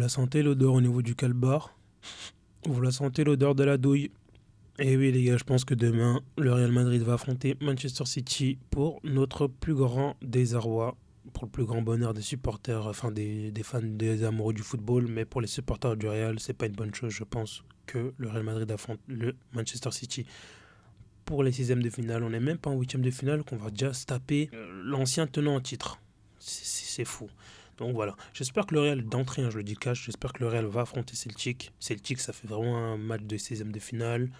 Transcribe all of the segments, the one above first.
la sentez l'odeur au niveau du calbar? Vous la sentez l'odeur de la douille? Et oui les gars, je pense que demain, le Real Madrid va affronter Manchester City pour notre plus grand désarroi, pour le plus grand bonheur des supporters, enfin des fans, des amoureux du football, mais pour les supporters du Real, c'est pas une bonne chose. Je pense que le Real Madrid affronte le Manchester City pour les sixièmes de finale. On n'est même pas en huitième de finale qu'on va déjà se taper l'ancien tenant en titre. C'est fou. Donc voilà, j'espère que le Real, d'entrée, hein, je le dis cash, j'espère que le Real va affronter Celtic. Celtic, ça fait vraiment un match de 16 de finale.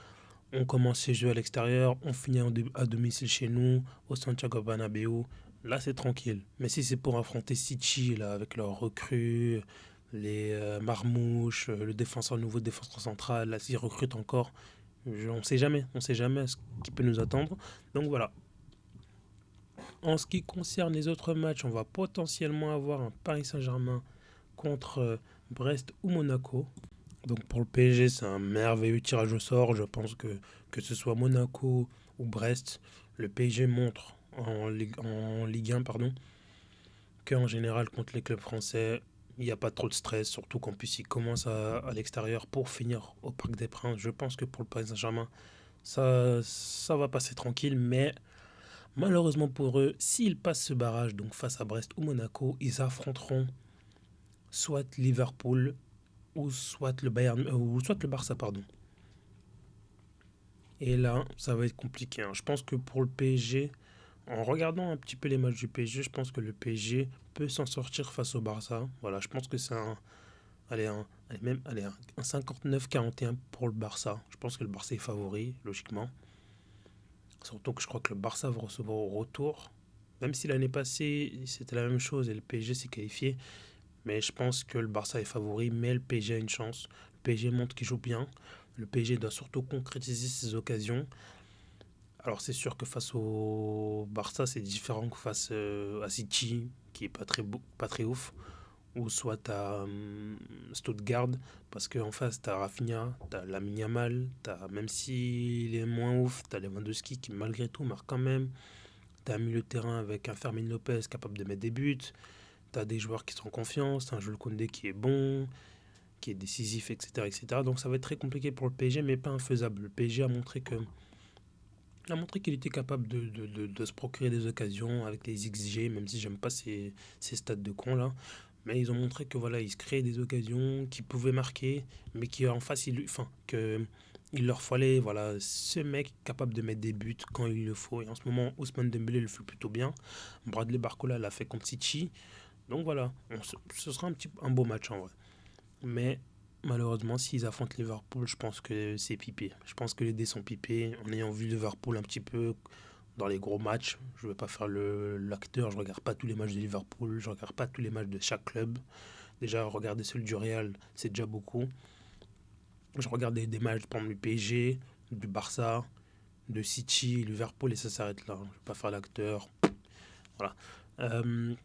On commence ses jeux à l'extérieur, on finit à domicile chez nous, au Santiago Bernabéu. Là, c'est tranquille. Mais si c'est pour affronter City, là, avec leurs recrues, les Marmouches, le défenseur, nouveau défenseur central, là, s'ils recrutent encore, on sait jamais ce qui peut nous attendre. Donc voilà. En ce qui concerne les autres matchs, on va potentiellement avoir un Paris Saint-Germain contre Brest ou Monaco. Donc pour le PSG, c'est un merveilleux tirage au sort. Je pense que ce soit Monaco ou Brest, le PSG montre en Ligue 1, pardon, qu'en général contre les clubs français, il n'y a pas trop de stress, surtout qu'en plus ils commencent à l'extérieur pour finir au Parc des Princes. Je pense que pour le Paris Saint-Germain, ça va passer tranquille, mais malheureusement pour eux, s'ils passent ce barrage, donc face à Brest ou Monaco, ils affronteront soit Liverpool ou soit le Bayern ou soit le Barça, pardon. Et là, ça va être compliqué, hein. Je pense que pour le PSG, en regardant un petit peu les matchs du PSG, je pense que le PSG peut s'en sortir face au Barça. Voilà, je pense que c'est un 59-41 pour le Barça. Je pense que le Barça est favori, logiquement. Surtout que je crois que le Barça va recevoir au retour. Même si l'année passée, c'était la même chose et le PSG s'est qualifié. Mais je pense que le Barça est favori, mais le PSG a une chance. Le PSG montre qu'il joue bien. Le PSG doit surtout concrétiser ses occasions. Alors c'est sûr que face au Barça, c'est différent que face à City, qui est pas très ouf, ou soit à Stuttgart, parce qu'en face, t'as Rafinha, t'as Lamine Yamal, même s'il est moins ouf, t'as Lewandowski qui malgré tout marque quand même. T'as un milieu de terrain avec un Fermin Lopez capable de mettre des buts. T'as des joueurs qui sont en confiance, t'as un Jules Koundé qui est bon, qui est décisif, etc., etc. Donc ça va être très compliqué pour le PSG, mais pas infaisable. Le PSG a montré qu'il était capable de se procurer des occasions avec les XG, même si j'aime pas ces stats de con là. Mais ils ont montré que voilà, ils se créaient des occasions, qu'ils pouvaient marquer, mais qu'en face, il leur fallait voilà, ce mec capable de mettre des buts quand il le faut. Et en ce moment, Ousmane Dembélé le fait plutôt bien. Bradley Barcola l'a fait contre City. Donc voilà, ce sera un beau match en vrai. Mais malheureusement, s'ils affrontent Liverpool, je pense que c'est pipé. Je pense que les dés sont pipés. En ayant vu Liverpool un petit peu dans les gros matchs, je ne vais pas faire l'acteur, je ne regarde pas tous les matchs de Liverpool, je ne regarde pas tous les matchs de chaque club. Déjà, regarder celui du Real, c'est déjà beaucoup. Je regarde des matchs, par exemple, du PSG, du Barça, de City, Liverpool, et ça s'arrête là. Je ne vais pas faire l'acteur. Voilà.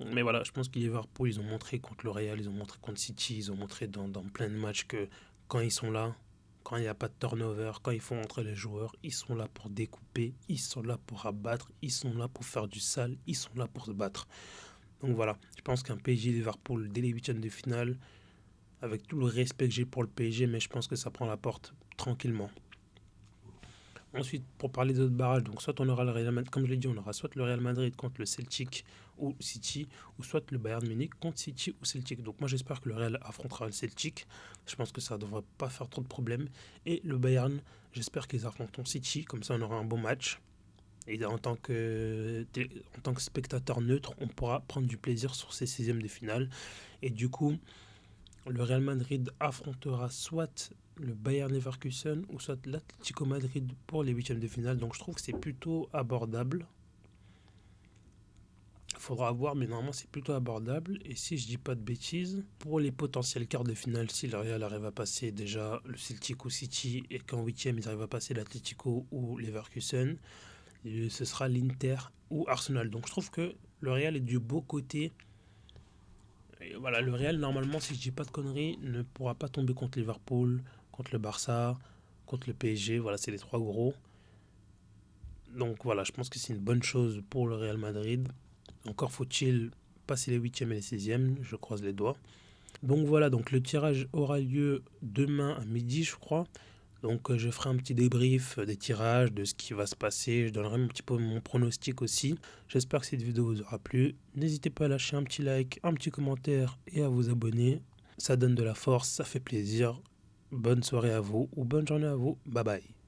Mais voilà, je pense que Liverpool, ils ont montré contre le Real, ils ont montré contre City, ils ont montré dans plein de matchs que quand ils sont là, quand il n'y a pas de turnover, quand ils font entrer les joueurs, ils sont là pour découper, ils sont là pour abattre, ils sont là pour faire du sale, ils sont là pour se battre. Donc voilà, je pense qu'un PSG Liverpool dès les huitièmes de finale, avec tout le respect que j'ai pour le PSG, mais je pense que ça prend la porte tranquillement. Ensuite, pour parler des autres barrages, donc soit on aura le Real Madrid, comme je l'ai dit, on aura soit le Real Madrid contre le Celtic ou City, ou soit le Bayern Munich contre City ou Celtic. Donc moi j'espère que le Real affrontera le Celtic. Je pense que ça ne devrait pas faire trop de problèmes. Et le Bayern, j'espère qu'ils affronteront City, comme ça on aura un bon match. Et en tant que spectateur neutre, on pourra prendre du plaisir sur ces sixièmes de finale. Et du coup, le Real Madrid affrontera soit le Bayern Leverkusen ou soit l'Atlético Madrid pour les huitièmes de finale. Donc je trouve que c'est plutôt abordable. Il faudra voir, mais normalement c'est plutôt abordable. Et si je dis pas de bêtises, pour les potentiels quarts de finale, si le Real arrive à passer déjà le Celtic ou City et qu'en huitième ils arrivent à passer l'Atlético ou Leverkusen, ce sera l'Inter ou Arsenal. Donc je trouve que le Real est du beau côté. Et voilà, le Real, normalement, si je dis pas de conneries, ne pourra pas tomber contre Liverpool, contre le Barça, contre le PSG. Voilà, c'est les trois gros. Donc voilà, je pense que c'est une bonne chose pour le Real Madrid. Encore faut-il passer les huitièmes et les 16e, je croise les doigts. Donc voilà, donc le tirage aura lieu demain à midi, je crois. Donc je ferai un petit débrief des tirages, de ce qui va se passer. Je donnerai un petit peu mon pronostic aussi. J'espère que cette vidéo vous aura plu. N'hésitez pas à lâcher un petit like, un petit commentaire et à vous abonner. Ça donne de la force, ça fait plaisir. Bonne soirée à vous ou bonne journée à vous. Bye bye.